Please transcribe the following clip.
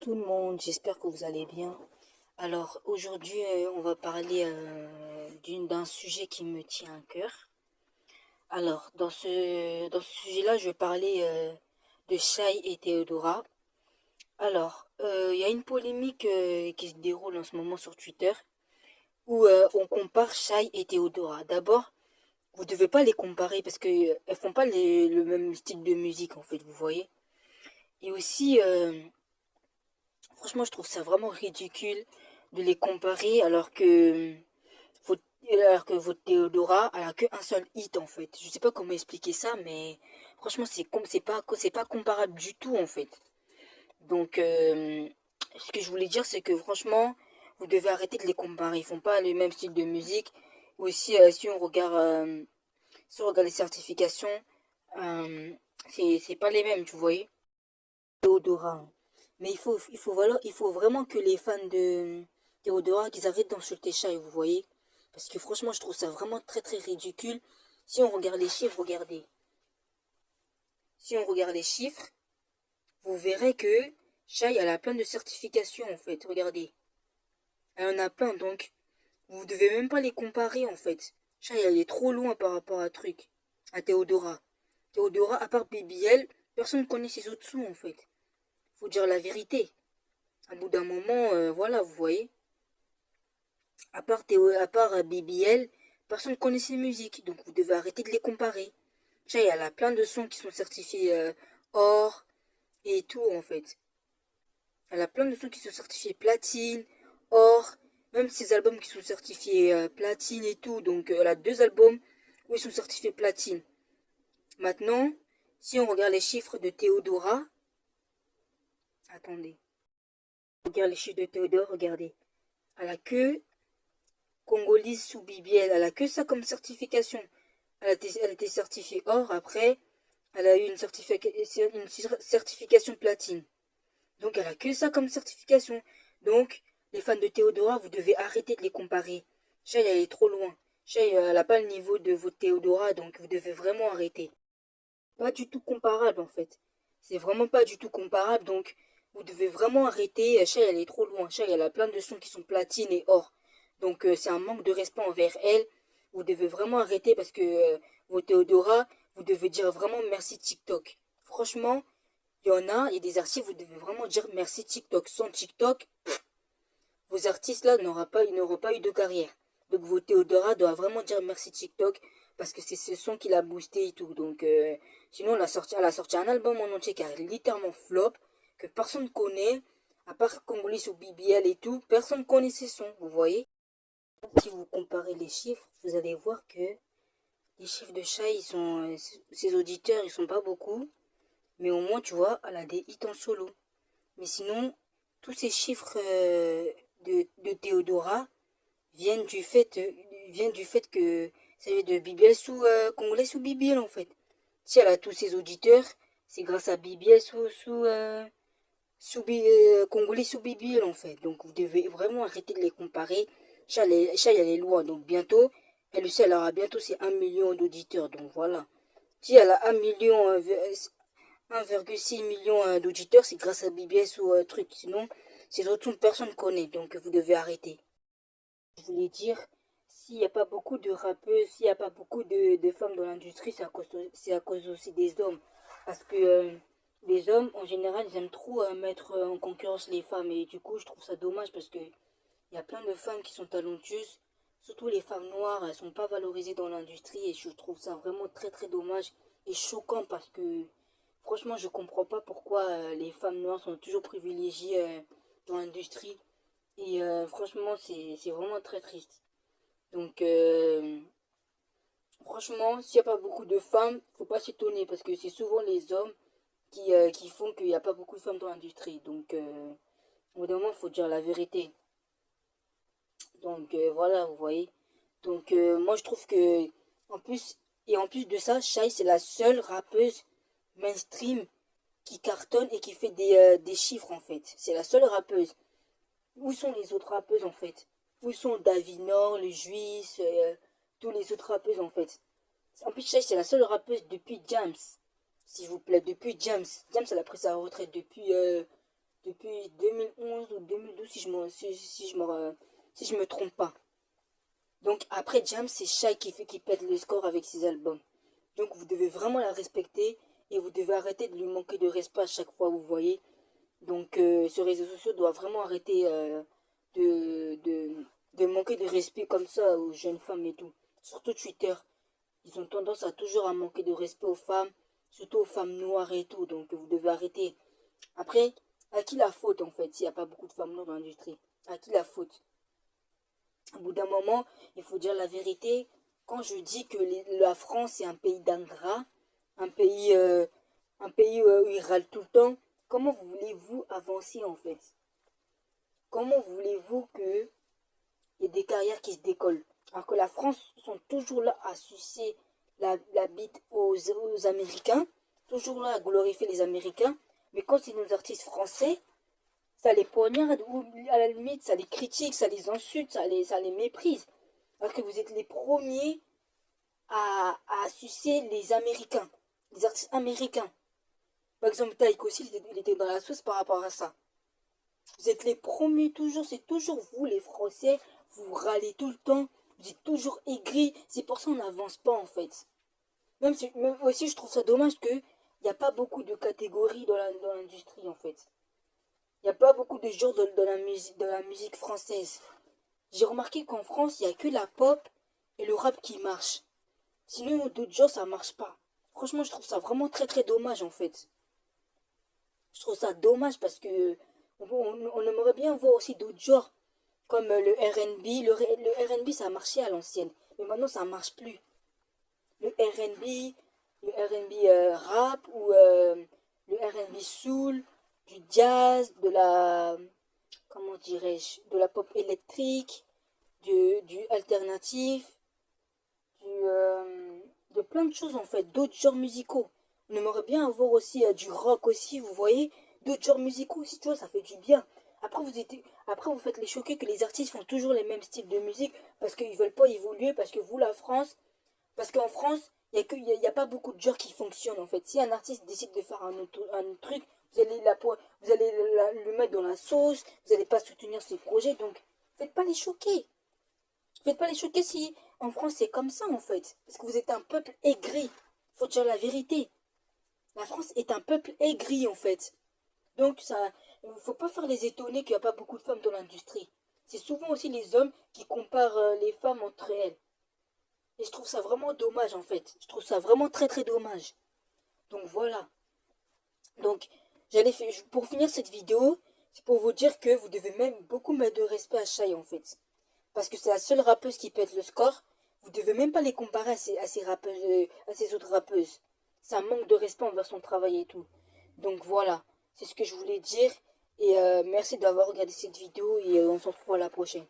tout le monde, j'espère que vous allez bien. Alors aujourd'hui, on va parler d'un sujet qui me tient à cœur. Alors dans ce sujet-là, je vais parler de Shai et Theodora. Alors, il y a une polémique qui se déroule en ce moment sur Twitter où on compare Shai et Theodora. D'abord, vous ne devez pas les comparer parce que elles font pas le même style de musique en fait, vous voyez. Et aussi, franchement, je trouve ça vraiment ridicule de les comparer votre, votre Théodora, elle a que un seul hit en fait. Je sais pas comment expliquer ça, mais franchement, c'est pas comparable du tout en fait. Donc, ce que je voulais dire, c'est que franchement, vous devez arrêter de les comparer. Ils font pas le même style de musique. Aussi, si on regarde les certifications, euh, c'est pas les mêmes, tu vois. Théodora. Mais il faut vraiment que les fans de Théodora, qu'ils arrêtent d'insulter Shai, vous voyez. Parce que franchement, je trouve ça vraiment très très ridicule. Si on regarde les chiffres, regardez. Si on regarde les chiffres, vous verrez que Shai, elle a plein de certifications en fait. Regardez. Elle en a plein, donc vous devez même pas les comparer en fait. Shai, elle est trop loin par rapport à truc. À Théodora. Théodora, à part BBL, personne ne connaît ses autres sons en fait. Faut dire la vérité. À bout d'un moment, voilà, vous voyez. À part BBL, personne ne connaît ses musiques, donc vous devez arrêter de les comparer. Déjà, il y a plein de sons qui sont certifiés or et tout, en fait. Elle a plein de sons qui sont certifiés platine, or, même ces albums qui sont certifiés platine et tout. Donc, elle a deux albums où ils sont certifiés platine. Maintenant, si on regarde les chiffres de Théodora, attendez, on regarde les chiffres de Théodore, regardez. Elle a que Congolise sous BBL, elle a que ça comme certification. Elle a été certifiée or, après, elle a eu une certification platine. Donc elle a que ça comme certification. Donc, les fans de Théodora, vous devez arrêter de les comparer. Shai, elle est trop loin. Shai, elle n'a pas le niveau de votre Théodora, donc vous devez vraiment arrêter. Pas du tout comparable en fait. C'est vraiment pas du tout comparable, donc vous devez vraiment arrêter. Shai, elle est trop loin. Shai, elle a plein de sons qui sont platine et or. Donc c'est un manque de respect envers elle. Vous devez vraiment arrêter parce que vos Théodora, vous devez dire vraiment merci TikTok. Franchement, il y a des artistes, vous devez vraiment dire merci TikTok. Sans TikTok, vos artistes là ils n'auront pas eu de carrière. Donc vos Théodora doivent vraiment dire merci TikTok parce que c'est ce son qui l'a boosté et tout. Donc sinon elle a sorti un album en entier qui a littéralement flop, que personne connaît, à part Congolais ou BBL et tout, personne connaît ses sons, vous voyez. Si vous comparez les chiffres, vous allez voir que les chiffres de Shai, ses auditeurs, ils sont pas beaucoup, mais au moins tu vois, elle a des hits en solo. Mais sinon, tous ces chiffres de Théodora viennent du fait que ça vient de BBL Congolais sous BBL en fait. Si elle a tous ses auditeurs, c'est grâce à BBL Congolais sous BBL en fait. Donc vous devez vraiment arrêter de les comparer. Chai, elle est loin, donc bientôt, elle aussi, elle aura bientôt ses 1 million d'auditeurs. Donc voilà. Si elle a 1,6 million d'auditeurs, c'est grâce à BBS ou truc. Sinon, ces autres sons, personne ne connaît. Donc vous devez arrêter. Je voulais dire, s'il n'y a pas beaucoup de rappeuses, s'il n'y a pas beaucoup de femmes dans l'industrie, c'est à cause aussi des hommes. Parce que les hommes, en général, ils aiment trop mettre en concurrence les femmes. Et du coup, je trouve ça dommage parce que il y a plein de femmes qui sont talentueuses. Surtout les femmes noires, elles sont pas valorisées dans l'industrie. Et je trouve ça vraiment très très dommage et choquant parce que franchement, je comprends pas pourquoi les femmes noires sont toujours privilégiées dans l'industrie. Et franchement, c'est vraiment très triste. Donc, franchement, s'il n'y a pas beaucoup de femmes, faut pas s'étonner parce que c'est souvent les hommes qui font qu'il n'y a pas beaucoup de femmes dans l'industrie. Donc, au bout d'un moment, il faut dire la vérité. Donc, voilà, vous voyez. Donc, moi, je trouve que, en plus, en plus de ça, Shai, c'est la seule rappeuse mainstream qui cartonne et qui fait des chiffres, en fait. C'est la seule rappeuse. Où sont les autres rappeuses en fait? Où sont Davinor, les Juifs, tous les autres rappeuses en fait? En plus, Chai, c'est la seule rappeuse depuis James. S'il vous plaît, depuis James. James, elle a pris sa retraite depuis 2011 ou 2012 si je me trompe pas. Donc après Jam, c'est Shai qui pète le score avec ses albums. Donc vous devez vraiment la respecter et vous devez arrêter de lui manquer de respect à chaque fois, vous voyez. Donc ce réseau social doit vraiment arrêter de, de, de manquer de respect comme ça aux jeunes femmes et tout. Surtout Twitter. Ils ont tendance à toujours à manquer de respect aux femmes, surtout aux femmes noires et tout. Donc vous devez arrêter. Après, à qui la faute en fait s'il n'y a pas beaucoup de femmes noires dans l'industrie? À qui la faute? Au bout d'un moment, il faut dire la vérité. Quand je dis que la France est un pays d'ingrats, un pays où ils râlent tout le temps, comment voulez-vous avancer en fait? Comment voulez-vous qu'il y ait des carrières qui se décollent? Alors que la France sont toujours là à sucer la bite aux Américains, toujours là à glorifier les Américains, mais quand c'est nos artistes français, ça les poignarde ou à la limite ça les critique, ça les insulte, ça les méprise. Alors que vous êtes les premiers à sucer les Américains, les artistes américains. Par exemple, Taïk aussi, il était dans la sauce par rapport à ça. Vous êtes les premiers toujours, c'est toujours vous les Français, vous râlez tout le temps, vous êtes toujours aigris, c'est pour ça qu'on n'avance pas en fait. Même aussi je trouve ça dommage qu'il n'y a pas beaucoup de catégories dans l'industrie en fait. Il n'y a pas beaucoup de genres dans la musique française. J'ai remarqué qu'en France, il n'y a que la pop et le rap qui marchent. Sinon, d'autres genres, ça marche pas. Franchement, je trouve ça vraiment très très dommage en fait. Je trouve ça dommage parce que on aimerait bien voir aussi d'autres genres comme le R&B. Le R&B, ça a marché à l'ancienne, mais maintenant ça marche plus. Le R&B, le R&B rap ou le R&B soul, du jazz, comment dirais-je, de la pop électrique, du alternatif, de plein de choses en fait, d'autres genres musicaux. On aimerait bien avoir aussi du rock aussi, vous voyez, d'autres genres musicaux aussi, tu vois, ça fait du bien. Après vous faites les choquer que les artistes font toujours les mêmes styles de musique parce qu'ils veulent pas évoluer, parce que vous, la France, parce qu'en France, il y a pas beaucoup de genres qui fonctionnent en fait. Si un artiste décide de faire un autre truc, vous allez le mettre dans la sauce, vous n'allez pas soutenir ses projets, donc faites pas les choquer. Faites pas les choquer si en France c'est comme ça en fait. Parce que vous êtes un peuple aigri. Faut dire la vérité. La France est un peuple aigri en fait. Donc ça, faut pas faire les étonner qu'il n'y a pas beaucoup de femmes dans l'industrie. C'est souvent aussi les hommes qui comparent les femmes entre elles. Et je trouve ça vraiment dommage en fait. Je trouve ça vraiment très très dommage. Donc voilà. Donc pour finir cette vidéo, c'est pour vous dire que vous devez même beaucoup mettre de respect à Shai en fait. Parce que c'est la seule rappeuse qui pète le score. Vous devez même pas les comparer à ces rappeuses, à ces autres rappeuses. C'est un manque de respect envers son travail et tout. Donc voilà, c'est ce que je voulais dire. Et merci d'avoir regardé cette vidéo et on se retrouve à la prochaine.